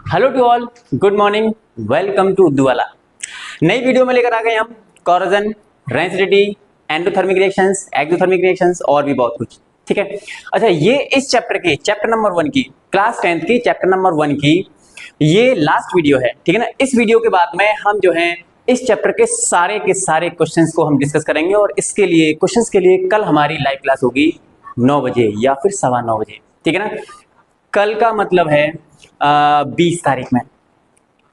Hello to all, good morning, welcome to उद्दूवाला। नई video में लेकर आ गए हम corrosion, rancidity, endothermic reactions, exothermic reactions और भी बहुत कुछ। ठीक है। अच्छा, ये इस चैप्टर की चैप्टर नंबर 1 की क्लास 10th की चैप्टर नंबर 1 की ये लास्ट वीडियो है। ठीक है ना। इस वीडियो के बाद में हम जो है इस चैप्टर के सारे क्वेश्चंस को हम डिस्कस करेंगे और इसके लिए क्वेश्चंस के लिए कल हमारी लाइव क्लास होगी 9 बजे या फिर 9:15 बजे। ठीक है ना। कल का मतलब है 20 तारीख में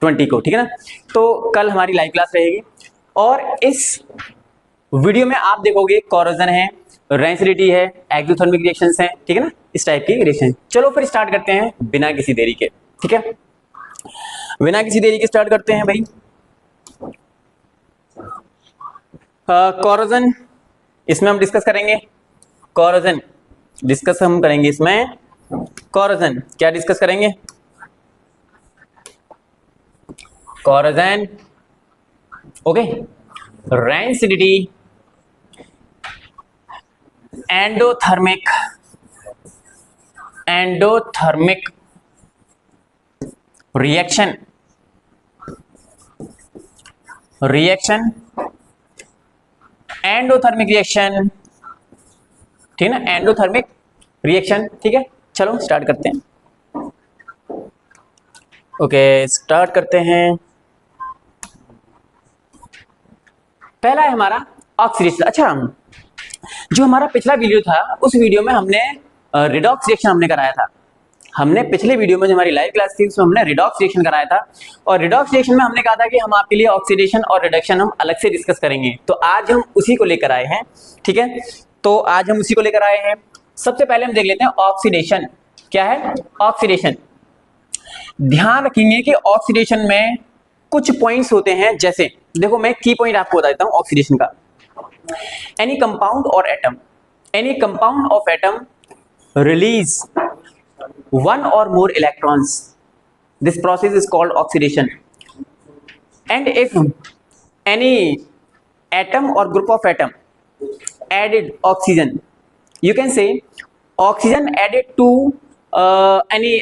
20 को। ठीक है ना। तो कल हमारी लाइव क्लास रहेगी और इस वीडियो में आप देखोगे कोरोजन है, रेंसिडिटी है, एक्सोथर्मिक रिएक्शंस हैं। ठीक है ना, इस टाइप की रिएक्शन। चलो फिर स्टार्ट करते हैं बिना किसी देरी के। ठीक है, बिना किसी देरी के स्टार्ट करते हैं भाई। कोरोजन इसमें हम डिस्कस करेंगे। कोरोजन डिस्कस हम करेंगे इसमें। कोरोजन क्या डिस्कस करेंगे? Corrosion, okay, rancidity, endothermic reaction endothermic reaction. ठीक है ना, एंडोथर्मिक रिएक्शन। ठीक है, चलो स्टार्ट करते हैं। ओके, स्टार्ट करते हैं। पहला है हमारा ऑक्सीडेशन। अच्छा, जो हमारा पिछला वीडियो था उस वीडियो में हमने रिडॉक्स रिएक्शन हमने कराया था। हमने पिछले वीडियो में जो हमारी लाइव क्लास थी उसमें हमने रिडॉक्स रिएक्शन कराया था और रिडॉक्स रिएक्शन में हमने कहा था कि हम आपके लिए ऑक्सीडेशन और रिडक्शन हम अलग से डिस्कस करेंगे। तो आज हम उसी को लेकर आए हैं। ठीक है, तो आज हम उसी को लेकर आए हैं। सबसे पहले हम देख लेते हैं ऑक्सीडेशन क्या है। ऑक्सीडेशन, ध्यान रखेंगे कि ऑक्सीडेशन में कुछ पॉइंट्स होते हैं। जैसे देखो, मैं की पॉइंट आपको बता देता हूं ऑक्सीडेशन का। Any compound of atom release one or more electrons. This process is called oxidation. And if any atom or group of atom added oxygen, you can say oxygen added to any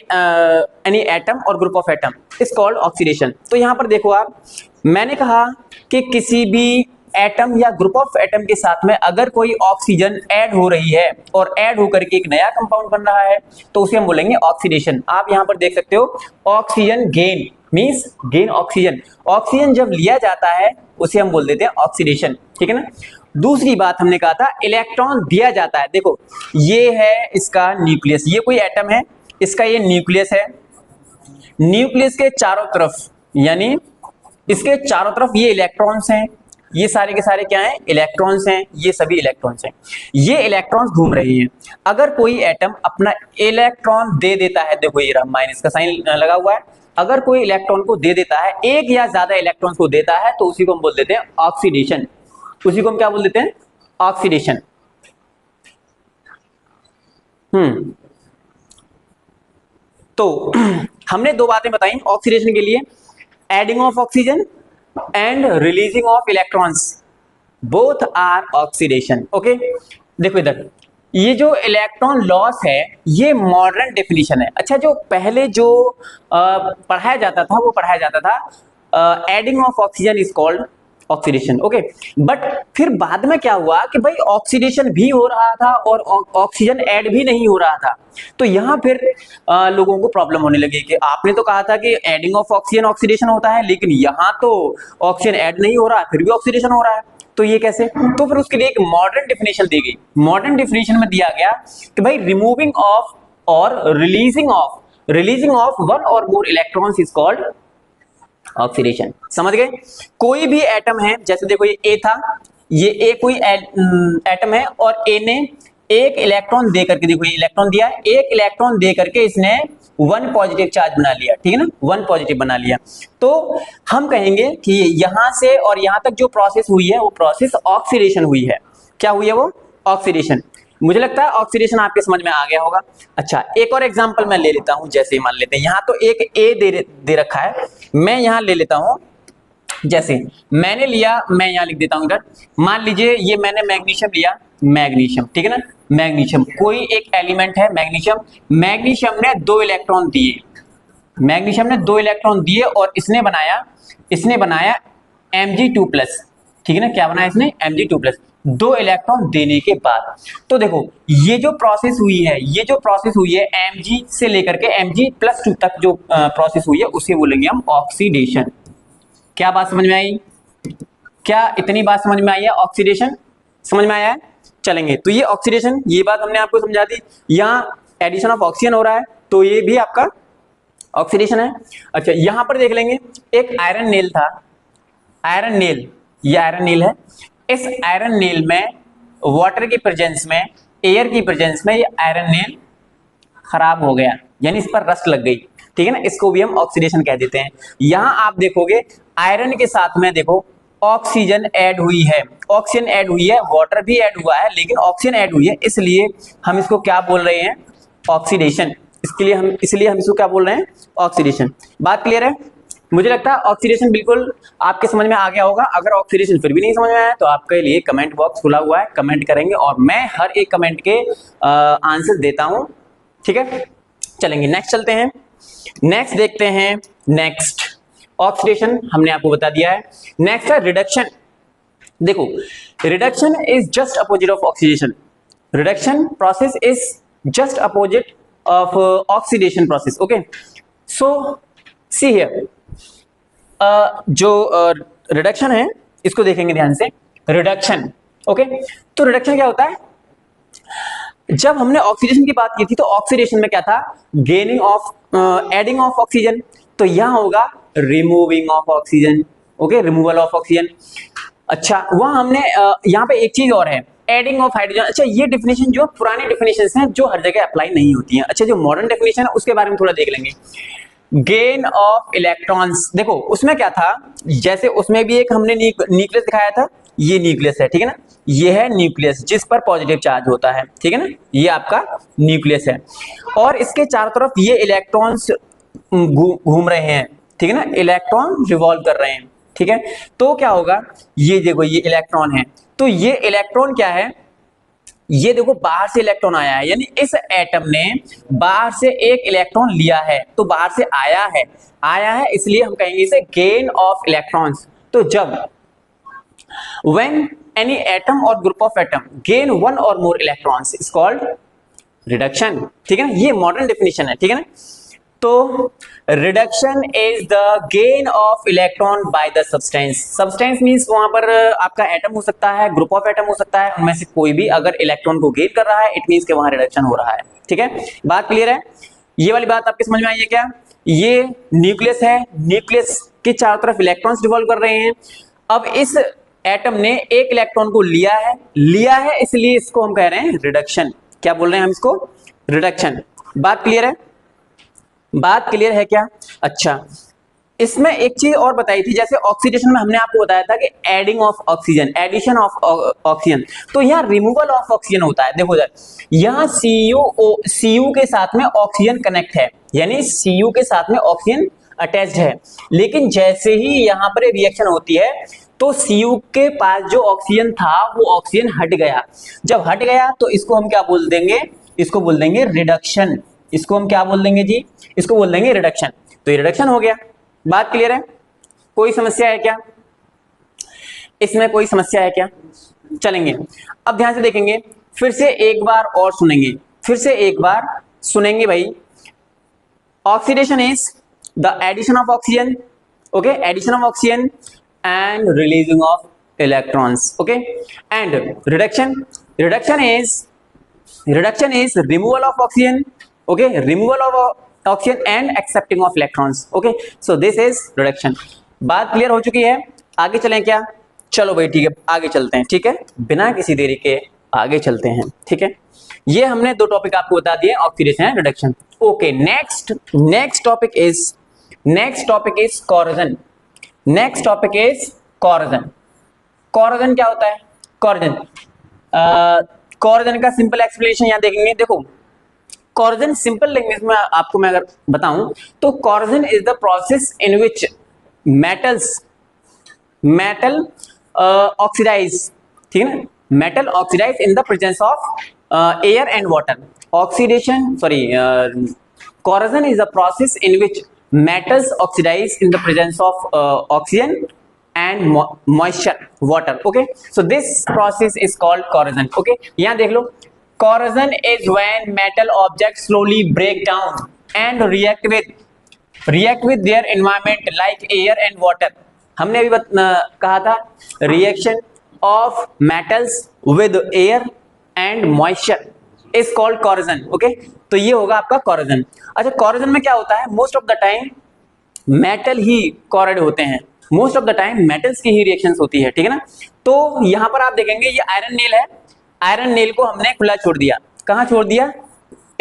atom or group of atom is called oxidation. तो यहाँ पर देखो आप, मैंने कहा कि किसी भी एटम या ग्रुप ऑफ एटम के साथ में अगर कोई ऑक्सीजन ऐड हो रही है और ऐड होकर के एक नया कंपाउंड बन रहा है तो उसे हम बोलेंगे ऑक्सीडेशन। आप यहां पर देख सकते हो, oxygen gain means gain oxygen. Oxygen जब लिया जाता है उसे हम बोल देते हैं ऑक्सीडेशन। ठीक है ना। दूसरी बात हमने कहा था, इलेक्ट्रॉन दिया जाता है। देखो, ये है इसका न्यूक्लियस, ये कोई एटम है, इसका ये न्यूक्लियस है। न्यूक्लियस के चारों तरफ, यानी इसके चारों तरफ ये इलेक्ट्रॉन्स हैं। ये सारे के सारे क्या हैं? इलेक्ट्रॉन्स हैं। ये सभी इलेक्ट्रॉन्स हैं। ये इलेक्ट्रॉन्स घूम रही हैं। अगर कोई एटम अपना इलेक्ट्रॉन दे देता है, देखो ये रहा माइनस का साइन लगा हुआ है। अगर कोई इलेक्ट्रॉन को दे देता है, एक या ज्यादा इलेक्ट्रॉन्स को देता है, तो उसी को हम बोल देते हैं ऑक्सीडेशन। उसी को हम क्या बोल देते हैं? ऑक्सीडेशन। तो हमने दो बातें बताई ऑक्सीडेशन के लिए, adding of oxygen and releasing of electrons, both are oxidation. Okay, देखो इधर, ये जो इलेक्ट्रॉन लॉस है ये मॉडर्न डेफिनेशन है। अच्छा, जो पहले जो पढ़ाया जाता था वो पढ़ाया जाता था adding of oxygen is called oxidation. Okay, but फिर बाद में क्या हुआ कि भाई ऑक्सीडेशन भी हो रहा था और ऑक्सीजन ऐड भी नहीं हो रहा था। तो यहां फिर लोगों को प्रॉब्लम होने लगी कि आपने तो कहा था कि एडिंग ऑफ ऑक्सीजन ऑक्सीडेशन होता है, लेकिन यहां तो ऑक्सीजन ऐड नहीं हो रहा फिर भी ऑक्सीडेशन हो रहा है, तो ये कैसे? तो फिर उसके लिए एक मॉडर्न डेफिनेशन दी गई। मॉडर्न डेफिनेशन में दिया गया कि भाई रिमूविंग ऑफ और रिलीजिंग ऑफ वन और मोर इलेक्ट्रॉन्स इज कॉल्ड ऑक्सीडेशन। समझ गए? कोई भी एटम है, जैसे देखो ये ए था, ये ए कोई एटम है और ए ने एक इलेक्ट्रॉन दे करके, देखो ये इलेक्ट्रॉन दिया है, एक इलेक्ट्रॉन दे करके इसने 1 पॉजिटिव चार्ज बना लिया। ठीक है ना, 1 पॉजिटिव बना लिया। तो हम कहेंगे कि यहां से और यहां तक जो प्रोसेस हुई है वो प्रोसेस ऑक्सीडेशन हुई है। क्या हुई है वो? ऑक्सीडेशन। मुझे लगता है ऑक्सीडेशन आपके समझ में आ गया होगा। अच्छा, एक और एग्जांपल मैं ले लेता हूं। जैसे मान लेते हैं यहां तो एक ए दे रखा है, मैं यहां ले लेता हूं, जैसे मैंने लिया, मैं यहां लिख देता हूं इधर, मान लीजिए ये मैंने मैग्नीशियम लिया, मैग्नीशियम। ठीक है ना, मैग्नीशियम कोई एक एलिमेंट है मैग्नीशियम। मैग्नीशियम ने 2 इलेक्ट्रॉन दिए, मैग्नीशियम ने 2 इलेक्ट्रॉन दिए और इसने बनाया Mg2+, ठीक है ना, क्या बनाया इसने, Mg2+, 2 इलेक्ट्रॉन देने के बाद। तो देखो ये जो प्रोसेस हुई है Mg से लेकर के Mg+2 तक जो प्रोसेस हुई है उसे बोलेंगे हम ऑक्सीडेशन। क्या बात समझ में आई? क्या इतनी बात समझ में आई है? ऑक्सीडेशन समझ में आया है? चलेंगे, तो ये ऑक्सीडेशन, ये बात हमने आपको समझा दी। यहाँ एडिशन ऑफ ऑक्सीजन हो रहा है तो ये भी आपका ऑक्सीडेशन है। अच्छा, यहां पर देख लेंगे, एक आयरन नेल था, आयरन नेल, ये आयरन नेल है। इस आयरन नेल में वाटर की प्रेजेंस में, एयर की प्रेजेंस में ये आयरन नेल खराब हो गया, यानी इस पर रस्ट लग गई, ठीक है ना, इसको भी हम ऑक्सीडेशन कह देते हैं। यहां आप देखोगे आयरन के साथ में देखो ऑक्सीजन ऐड हुई है, ऑक्सीजन ऐड हुई है, वाटर भी ऐड हुआ है, लेकिन ऑक्सीजन ऐड हुई है, इसलिए हम इसको क्या बोल रहे हैं, ऑक्सीडेशन। इसलिए हम इसको क्या बोल रहे हैं, ऑक्सीडेशन। बात क्लियर है? मुझे लगता है ऑक्सीडेशन बिल्कुल आपके समझ में आ गया होगा। अगर ऑक्सीडेशन फिर भी नहीं समझ में आया तो आपके लिए कमेंट बॉक्स खुला हुआ है, कमेंट करेंगे और मैं हर एक कमेंट के आंसर देता हूं, ठीक है। चलेंगे, नेक्स्ट चलते हैं, नेक्स्ट देखते हैं। नेक्स्ट ऑक्सीडेशन हमने आपको बता दिया है। नेक्स्ट है रिडक्शन। देखो, reduction is just opposite of oxidation. Reduction process is just opposite of oxidation process. Okay, so see here, जो रिडक्शन है इसको देखेंगे ध्यान से। रिडक्शन, ओके, तो रिडक्शन क्या होता है? जब हमने ऑक्सीडेशन की बात की थी तो ऑक्सीडेशन में क्या था, gaining of, adding of oxygen, तो यहां होगा removing of oxygen. Okay, removal of oxygen. अच्छा, वहां हमने यहाँ पे एक चीज और है, एडिंग ऑफ हाइड्रोजन। अच्छा, ये डेफिनेशन जो पुरानी डेफिनेशंस हैं जो हर जगह अप्लाई नहीं होती हैं। अच्छा, जो मॉडर्न डेफिनेशन है उसके बारे में थोड़ा देख लेंगे। गेन ऑफ इलेक्ट्रॉन्स, देखो उसमें क्या था, जैसे उसमें भी एक हमने न्यूक्लियस दिखाया था, ये न्यूक्लियस है, ठीक है ना, ये है न्यूक्लियस जिस पर पॉजिटिव चार्ज होता है, ठीक है ना, ये आपका न्यूक्लियस है और इसके चारों तरफ ये इलेक्ट्रॉन्स घूम रहे हैं, ठीक है ना, इलेक्ट्रॉन रिवॉल्व कर रहे हैं, ठीक है। तो क्या होगा, ये देखो ये इलेक्ट्रॉन है, तो ये इलेक्ट्रॉन क्या है, ये देखो बाहर से इलेक्ट्रॉन आया है, यानी इस एटम ने बाहर से एक इलेक्ट्रॉन लिया है, तो बाहर से आया है, इसलिए हम कहेंगे इसे गेन ऑफ इलेक्ट्रॉन्स। तो जब when any atom or group of atom gain one or more electrons is called reduction, ठीक है ना, ये मॉडर्न डेफिनेशन है, ठीक है ना। तो reduction is the gain of electron by the substance. Substance means वहां पर आपका एटम हो सकता है, ग्रुप ऑफ एटम हो सकता है, उनमें से कोई भी अगर इलेक्ट्रॉन को गेन कर रहा है इट मींस कि वहां रिडक्शन हो रहा है, ठीक है। बात क्लियर है? ये वाली बात आपके समझ में आई है क्या? ये न्यूक्लियस है, न्यूक्लियस के चारों तरफ इलेक्ट्रॉन्स रिवॉल्व कर रहे हैं। अब इस एटम ने एक इलेक्ट्रॉन को लिया है, इसलिए इसको हम कह रहे हैं रिडक्शन। क्या बोल रहे हैं हम इसको? रिडक्शन। बात क्लियर है? बात क्लियर है क्या? अच्छा, इसमें एक चीज और बताई थी, जैसे ऑक्सीडेशन में हमने आपको बताया था कि adding of oxygen, addition of oxygen, तो यहाँ रिमूवल ऑफ ऑक्सीजन होता है। देखो यहाँ Cu के साथ में ऑक्सीजन कनेक्ट है, यानी Cu के साथ में ऑक्सीजन अटैच्ड है, लेकिन जैसे ही यहाँ पर रिएक्शन होती है तो Cu के पास जो ऑक्सीजन था वो ऑक्सीजन हट गया। जब हट गया तो इसको हम क्या बोल देंगे? इसको बोल देंगे रिडक्शन। इसको हम क्या बोल देंगे जी? इसको बोल देंगे रिडक्शन। तो ये रिडक्शन हो गया। बात क्लियर है? कोई समस्या है क्या इसमें? कोई समस्या है क्या? चलेंगे, अब ध्यान से देखेंगे, फिर से एक बार और सुनेंगे, फिर से एक बार सुनेंगे भाई। Oxidation is the addition of oxygen, okay, addition of oxygen and releasing of electrons, okay, and reduction is removal of oxygen, okay, removal of oxygen and accepting of electrons, okay, so this is reduction। बात clear हो चुकी है? आगे चलें क्या? चलो भाई ठीक है, आगे चलते हैं, ठीक है, बिना किसी देरी के आगे चलते हैं, ठीक है। ये हमने दो टॉपिक आपको बता दिए, oxidation and reduction. Okay, next topic is corrosion. Next topic is corrosion. Corrosion क्या होता है? कोरोजन का सिंपल एक्सप्लेनेशन यहां देखेंगे। देखो, कोरोजन सिंपल लैंग्वेज में आपको मैं अगर बताऊं तो corrosion is the process in which metal oxidize, ठीक है ना, metal oxidize in the presence of air and water. Oxidation, sorry, corrosion is the process in which metals oxidize in the presence of oxygen and moisture water. Okay, so this process is called corrosion. Okay, यहाँ देख लो, corrosion is when metal objects slowly break down and react with their environment like air and water. हमने अभी कहा था reaction of metals with air and moisture is called corrosion. Okay, तो ये होगा आपका corrosion. अच्छा, corrosion में क्या होता है? Most of the time metal he corrode होते हैं, most of the time metals की ही रिएक्शंस होती है, ठीक है ना। तो यहां पर आप देखेंगे ये आयरन नेल है, आयरन नेल को हमने खुला छोड़ दिया, कहां छोड़ दिया?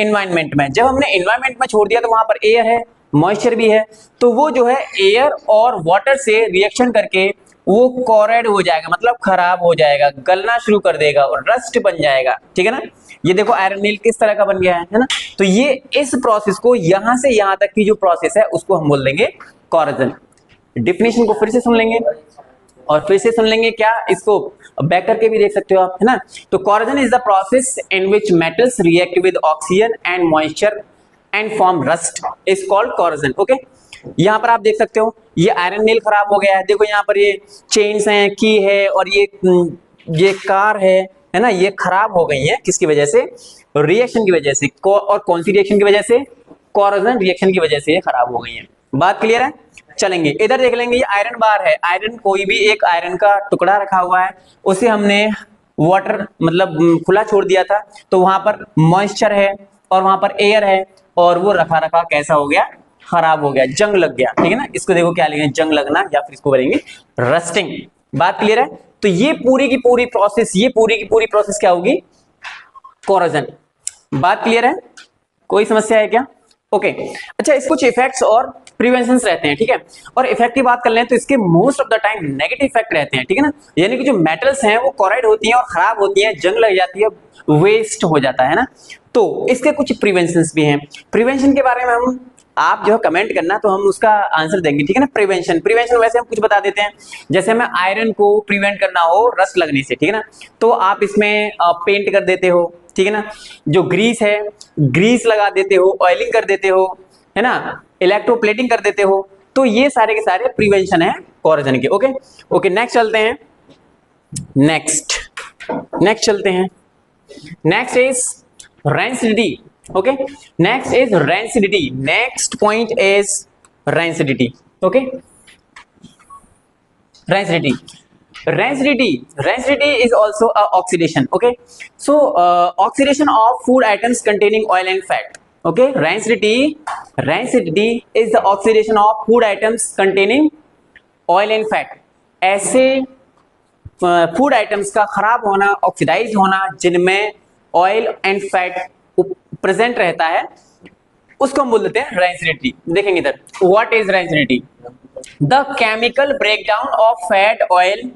एनवायरनमेंट में। जब हमने एनवायरनमेंट में छोड़ दिया तो वहां पर एयर है, मॉइस्चर भी है, तो वो जो है एयर और वाटर से रिएक्शन करके वो कोरेड हो जाएगा, मतलब खराब हो जाएगा, गलना शुरू कर देगा और रस्ट बन जाएगा, ठीक है ना। ये देखो आयरन नेल किस तरह का बन गया है ना। तो ये इस प्रोसेस को, यहां से यहां तक की जो प्रोसेस है उसको हम बोल देंगे कोरोजन। डेफिनेशन को फिर से सुन लेंगे और फिर से सुन लेंगे, क्या इसको बैक करके भी देख सकते हो आप, है ना। तो corrosion is the process in which metals react with oxygen and moisture and form rust is called corrosion. Okay, यहाँ पर आप देख सकते हो ये आयरन नेल खराब हो गया है, देखो यहाँ पर ये चेन्स हैं, की है और ये कार है ना, ये खराब हो गई है किसकी वजह से? रिएक्शन की वजह से। और कौन सी रिएक्शन की वजह से? कोरोजन रिएक्शन की वजह से ये खराब हो गई है। बात क्लियर है? चलेंगे इधर देख लेंगे, ये आयरन बार है, आयरन कोई भी एक आयरन का टुकड़ा रखा हुआ है, उसे हमने वाटर मतलब खुला छोड़ दिया था, तो वहां पर मॉइस्चर है और वहां पर एयर है और वो रखा रखा कैसा हो गया? खराब हो गया, जंग लग गया, ठीक है ना। इसको देखो क्या लिखेंगे? जंग लगना, या फिर इसको बोलेंगे रस्टिंग। बात क्लियर है? तो ये पूरी की पूरी प्रोसेस, ये पूरी की पूरी प्रोसेस क्या होगी? कोरोजन। बात क्लियर है? कोई समस्या है क्या? ओके, अच्छा, इस कुछ इफेक्ट्स और प्रिवेंशंस रहते हैं, ठीक है। और इफेक्ट की बात कर लें तो इसके most of the time negative effect रहते हैं, ठीक है ना। यानी कि जो मेटल्स हैं वो कोराइड होती हैं और खराब होती हैं, जंग लग जाती है, वेस्ट हो जाता है ना। तो इसके कुछ प्रिवेंशंस भी हैं। प्रिवेंशन के बारे में हम आप जो है कमेंट करना तो हम उसका आंसर देंगे, ठीक है ना। प्रिवेंशन वैसे हम कुछ बता देते हैं, जैसे हमें आयरन को प्रिवेंट करना हो रस्ट लगने से, ठीक है ना, तो आप इसमें पेंट कर देते हो, ठीक है ना। जो ग्रीस है, ग्रीस लगा देते हो, ऑयलिंग कर देते हो, है ना, इलेक्ट्रोप्लेटिंग कर देते हो, तो ये सारे के सारे प्रिवेंशन है कोरोजन के। ओके, नेक्स्ट चलते हैं, नेक्स्ट चलते हैं। Next is rancidity. Okay, next is rancidity. Next point is rancidity. Okay, rancidity is also a oxidation. Okay, so oxidation of food items containing oil and fat. Okay, rancidity is the oxidation of food items containing oil and fat. ऐसे food items का खराब होना, oxidise होना, जिनमें oil and fat present रहता है, उसको हम बोल देते हैं rancidity. देखेंगे इधर, what is rancidity? The chemical breakdown of fat oil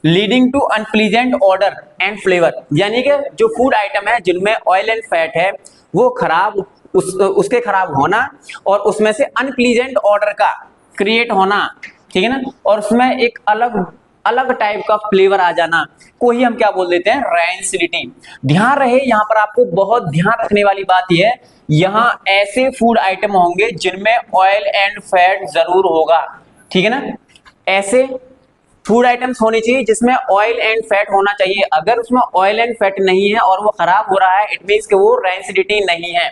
leading to unpleasant odour and flavour. यानी कि जो फूड आइटम है जिनमें ऑयल एंड फैट है वो खराब, उसके खराब होना और उसमें से अनप्लीजेंट ऑर्डर का क्रिएट होना, ठीक है ना, और उसमें एक अलग टाइप का फ्लेवर आ जाना को ही हम क्या बोल देते हैं? rancidity. ध्यान रहे, यहां पर आपको बहुत ध्यान रखने वाली बात यह है, यहां ऐसे फूड आइटम होंगे जिनमें ऑयल एंड फैट जरूर होगा, ठीक है ना। ऐसे फूड आइटम्स होने चाहिए जिसमें ऑयल एंड फैट होना चाहिए। अगर उसमें ऑयल एंड फैट नहीं है और वो खराब हो रहा है, इट मींस कि वो rancidity नहीं है।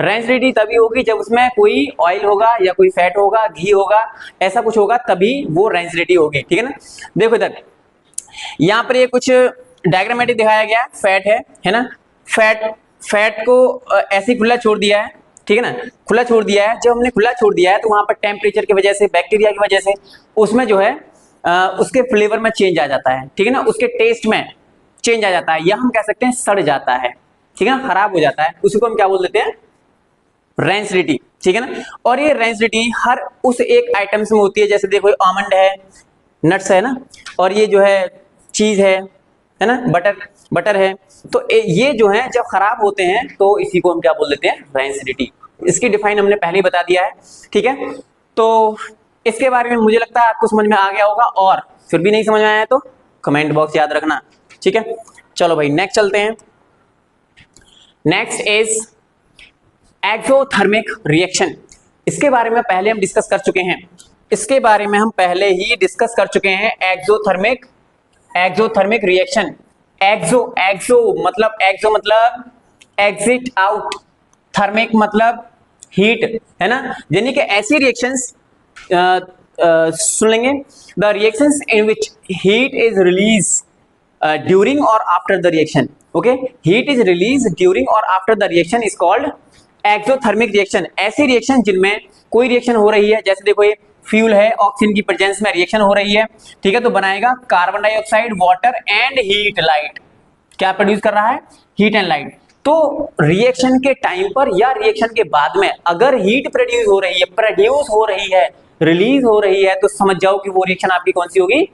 rancidity तभी होगी जब उसमें कोई ऑयल होगा या कोई फैट होगा, घी होगा, ऐसा कुछ होगा, तभी वो rancidity होगी, ठीक है ना। देखो इधर, यहाँ पर ये कुछ डायग्रामेटिक दिखाया गया है, फैट है ना, फैट को ऐसे ही खुला छोड़ दिया है, ठीक है ना, खुला छोड़ दिया है। जब हमने खुला छोड़ दिया है तो वहां पर टेम्परेचर की वजह से, बैक्टीरिया की वजह से उसमें जो है उसके फ्लेवर में चेंज आ जाता है, ठीक है ना, उसके टेस्ट में चेंज आ जाता है, या हम कह सकते हैं सड़ जाता है, ठीक है ना, खराब हो जाता है, उसी को हम क्या बोल देते हैं? rancidity, ठीक है ना। और ये rancidity हर उस एक आइटम्स में होती है, जैसे देखो आमंड है, नट्स है ना, और ये जो है चीज है ना, बटर है, तो ये जो है जब खराब होते हैं तो इसी को हम क्या बोल देते हैं? rancidity. इसकी डिफाइन हमने पहले ही बता दिया है, ठीक है। तो इसके बारे में मुझे लगता है आपको समझ में आ गया होगा, और फिर भी नहीं समझ में आया तो कमेंट बॉक्स याद रखना, ठीक है। चलो भाई नेक्स्ट चलते हैं। Next is exothermic reaction. इसके बारे में पहले हम डिस्कस कर चुके हैं, इसके बारे में हम पहले ही डिस्कस कर चुके हैं। Exothermic reaction. एक्सो मतलब एग्जिट आउट, थर्मिक मतलब हीट, है ना। यानी कि ऐसी रिएक्शंस सुन लेंगे, the reactions in which heat is release during और after the reaction. Okay, heat is release during और after the reaction is called exothermic reaction. ऐसी रिएक्शन जिनमें कोई रिएक्शन हो रही है, जैसे देखो ये फ्यूल है, ऑक्सीजन की प्रेजेंस में रिएक्शन हो रही है, ठीक है, तो बनाएगा carbon dioxide, water and heat, light. क्या प्रोड्यूस कर रहा है? Heat and light. तो रिएक्शन के टाइम पर या रिएक्शन के बाद में अगर हीट प्रोड्यूस हो रही है, रिलीज हो रही है, तो समझ जाओ कि वो रिएक्शन आपकी कौन सी होगी?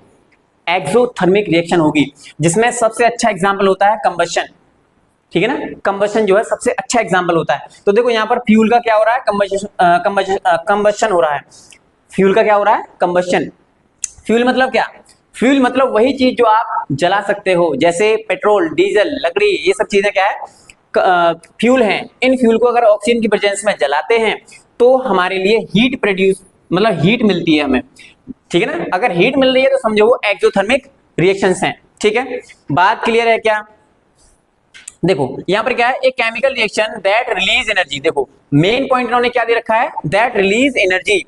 एक्सोथर्मिक रिएक्शन होगी, जिसमें सबसे अच्छा एग्जांपल होता है कंबशन। ठीक है ना, कंबशन जो है सबसे अच्छा एग्जांपल होता है। तो देखो यहाँ पर फ्यूल का क्या हो रहा है? कंबशन हो रहा है। फ्यूल का क्या हो रहा है? कंबशन। फ्यूल मतलब क्या? फ्यूल मतलब वही चीज जो आप जला सकते हो, जैसे पेट्रोल, डीजल, लकड़ी, ये सब चीजें क्या है? फ्यूल हैं। इन फ्यूल को अगर ऑक्सीजन की प्रेजेंस में जलाते हैं तो हमारे लिए हीट प्रोड्यूस, मतलब हीट मिलती है हमें। ठीक है ना, अगर हीट मिल रही है तो समझो वो एक्सोथर्मिक रिएक्शंस हैं। ठीक है, बात क्लियर है क्या? देखो यहां पर क्या है? एक chemical reaction that release energy. देखो मेन पॉइंट इन्होंने क्या दे रखा है? That release energy,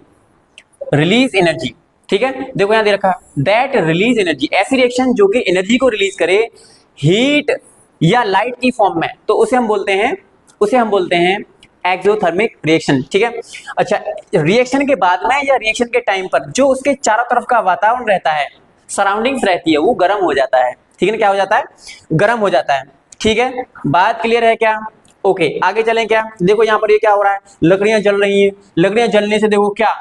release energy. ठीक है, देखो यहां दे रखा है दैट रिलीज एनर्जी, ऐसी रिएक्शन जो कि एनर्जी को रिलीज करे हीट या लाइट की फॉर्म में, तो उसे हम बोलते हैं एक्सोथर्मिक रिएक्शन। ठीक है, अच्छा, रिएक्शन के बाद में या रिएक्शन के टाइम पर जो उसके चारों तरफ का वातावरण रहता है, सराउंडिंग्स रहती है, वो गर्म हो जाता है। ठीक है ना, क्या हो जाता है? गर्म हो जाता है। ठीक है, बात क्लियर है क्या? ओके, आगे चलें क्या? देखो यहां पर ये क्या हो रहा है? लकड़ियां जल रही हैं, लकड़ियां जलने से देखो क्या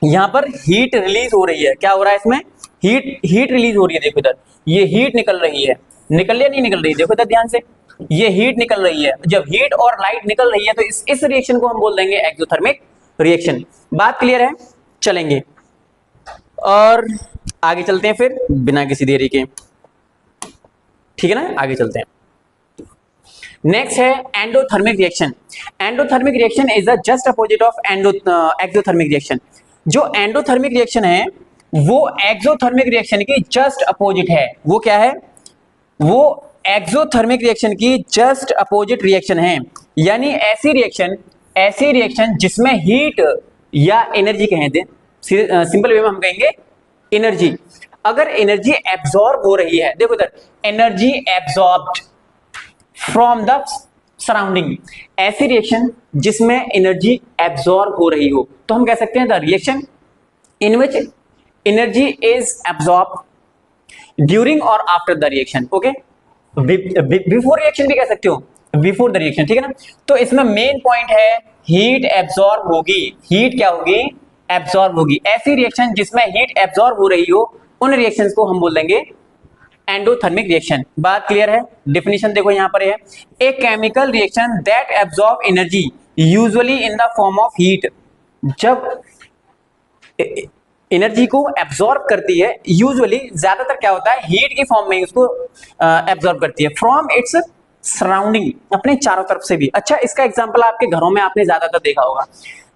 यहां पर हीट रिलीज हो रही है। क्या हो रहा है इसमें? हीट रिलीज हो रही है। देखो इधर ये हीट निकल रही है, निकल रही है नहीं निकल रही? देखो इधर ध्यान से, ये हीट निकल रही है। जब हीट और लाइट निकल रही है तो इस रिएक्शन को हम बोल देंगे एक्सोथर्मिक रिएक्शन। बात क्लियर है? चलेंगे और आगे चलते हैं फिर बिना किसी देरी के। ठीक है ना, आगे चलते हैं। नेक्स्ट है endothermic reaction. Endothermic reaction is the just opposite of exothermic reaction. जो एंडोथर्मिक रिएक्शन है वो एक्सोथर्मिक रिएक्शन की जस्ट अपोजिट है। वो क्या है? वो एक्सोथर्मिक रिएक्शन की जस्ट अपोजिट रिएक्शन है। यानी ऐसी रिएक्शन जिसमें हीट या एनर्जी कहें थे, सिंपल वे में हम कहेंगे एनर्जी। अगर एनर्जी एब्जॉर्ब हो रही है, देखो इधर energy absorbed from the surrounding, ऐसी रिएक्शन जिसमें एनर्जी एब्जॉर्ब हो रही हो, तो हम कह सकते हैं the reaction in which energy is absorb during और after the reaction. Okay, before reaction भी कह सकते हो, बिफोर द रिएक्शन। ठीक है ना, तो इसमें मेन पॉइंट है हीट एब्जॉर्ब होगी। हीट क्या होगी? एब्जॉर्ब होगी। ऐसी रिएक्शन जिसमें हीट एब्जॉर्ब हो रही हो, उन रिएक्शंस को हम बोल देंगे एंडोथर्मिक रिएक्शन। बात क्लियर है? डेफिनेशन देखो यहां पर है, a chemical reaction that absorb energy usually in the form of heat. जब एनर्जी को एब्जॉर्ब करती है, यूजुअली ज्यादातर क्या होता है? हीट की फॉर्म में उसको एब्जॉर्ब करती है फ्रॉम इट्स सराउंडिंग, अपने चारों तरफ से भी। अच्छा, इसका एग्जांपल आपके घरों में आपने ज्यादातर देखा होगा।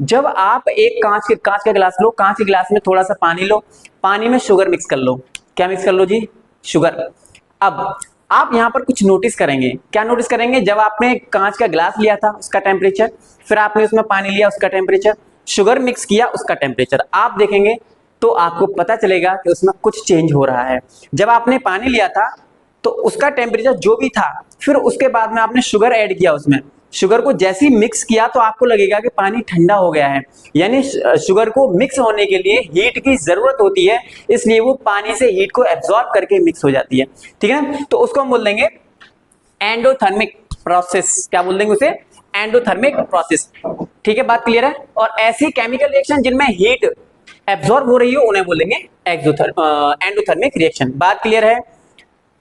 जब आप एक कांच का गिलास लो, कांच के गिलास में थोड़ा सा पानी लो, पानी में शुगर मिक्स कर लो। क्या मिक्स कर लो जी? शुगर। अब आप यहां पर कुछ नोटिस करेंगे। क्या नोटिस करेंगे? जब आपने कांच का गिलास लिया था उसका टेम्परेचर, फिर आपने उसमें पानी लिया उसका टेम्परेचर, शुगर मिक्स किया उसका टेम्परेचर, आप देखेंगे तो आपको पता चलेगा कि उसमें कुछ चेंज हो रहा है। जब आपने पानी लिया था तो उसका टेम्परेचर जो भी था, फिर उसके बाद में आपने शुगर ऐड किया, उसमें शुगर को जैसे ही मिक्स किया तो आपको लगेगा कि पानी ठंडा हो गया है। यानी शुगर को मिक्स होने के लिए हीट की जरूरत होती है, इसलिए वो पानी से हीट को एब्जॉर्ब करके मिक्स हो जाती है। ठीक है ना, तो उसको हम बोल देंगे एंडोथर्मिक प्रोसेस। क्या बोल देंगे उसे? Endothermic process. ठीक है, बात क्लियर है? और ऐसी केमिकल रिएक्शन जिनमें हीट एब्जॉर्ब हो रही हो उन्हें बोलेंगे एंडोथर्मिक रिएक्शन। बात क्लियर है?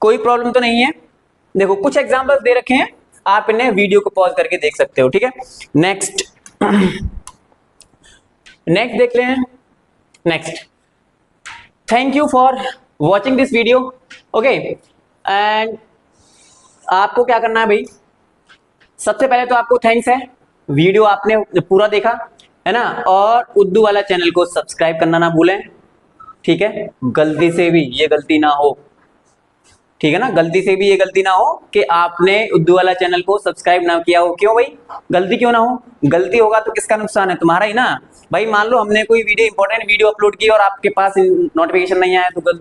कोई प्रॉब्लम तो नहीं है? देखो कुछ एग्जांपल्स दे रखे हैं, आप इन्हें वीडियो को पॉज करके देख सकते हो। ठीक है, नेक्स्ट देख लें। Next, thank you for watching this video. Okay, and आपको क्या करना है भाई? सबसे पहले तो आपको थैंक्स है, वीडियो आपने पूरा देखा। है ना। और उर्दू वाला चैनल को सब्सक्राइब करना ना भूलें, ठीक है, गलती से भी ये गलती ना हो, ठीक है ना, गलती से भी ये गलती ना हो कि आपने उर्दू वाला चैनल को सब्सक्राइब ना किया हो। क्यों भाई, गलती क्यों ना हो, गलती होगा तो किसका नुकसान है, तुम्हारा ही ना भाई। मान लो हमने कोई वीडियो, इंपॉर्टेंट वीडियो अपलोड की और आपके पास नोटिफिकेशन नहीं आया, तो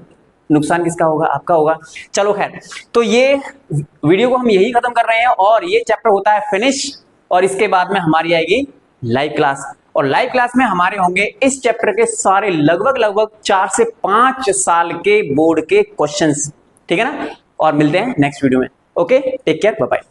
नुकसान किसका होगा, आपका होगा। चलो खैर, तो ये वीडियो को हम यही खत्म कर रहे हैं और ये चैप्टर होता है फिनिश, और इसके बाद में हमारी आएगी लाइव क्लास, और लाइव क्लास में हमारे होंगे इस चैप्टर के सारे लगभग 4 से 5 साल के बोर्ड के क्वेश्चंस, ठीक है ना। और मिलते हैं नेक्स्ट वीडियो में। Okay, take care, bye bye.